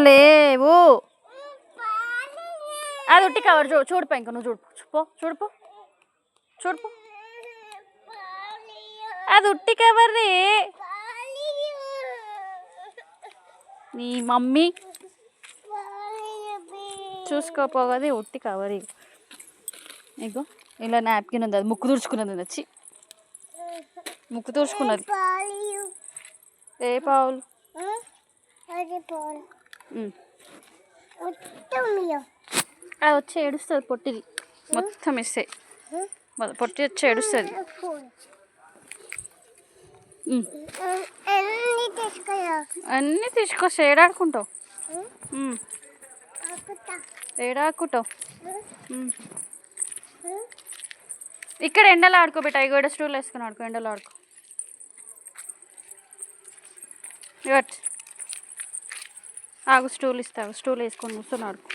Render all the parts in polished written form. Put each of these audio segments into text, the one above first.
లేవు. అది ఉట్టి కవర్ చూడుపో, ఇంకా నువ్వు చూడుపో చూడుపో చూడుపో, అది ఉట్టి కవర్ రే. నీ మమ్మీ చూసుకోపోగది ఉట్టి కవర్. ఇగో ఇలా నాప్కిన్ ఉంది, అది ముక్కు తుడుచుకున్నది వచ్చి ముక్కు తుడుచుకున్నది. ఏ పావులు అది వచ్చి ఏడుస్తుంది పొట్టిది మొత్తం ఇస్తే, పొట్టి వచ్చి ఏడుస్తుంది. అన్నీ తీసుకొస్తా. ఏడాడుకుంటావు, ఏడాడుకుంటావు. ఇక్కడ ఎండలో ఆడుకోబెట్ట, అవి కూడా స్టూల్ వేసుకుని ఆడుకో, ఎండలో ఆడుకో. ఇవ్వచ్చు ఆగు, స్టూల్ ఇస్తావు, స్టూల్ వేసుకొని కూర్చొని ఆడుకో.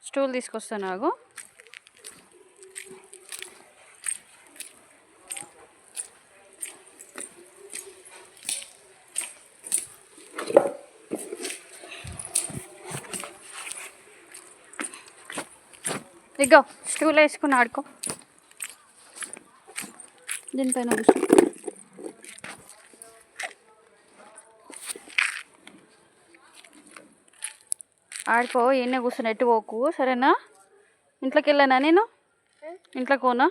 స్టూల్ తీసుకొస్తాను ఆగు. ఇగో స్టూల్ వేసుకుని ఆడుకో, దీనిపైన కూర్చో. ఆడుకో, ఈయన కూర్చొని ఎట్టు పోకు, సరేనా? ఇంట్లోకి వెళ్ళానా నేను? ఇంట్లోకి పోనా?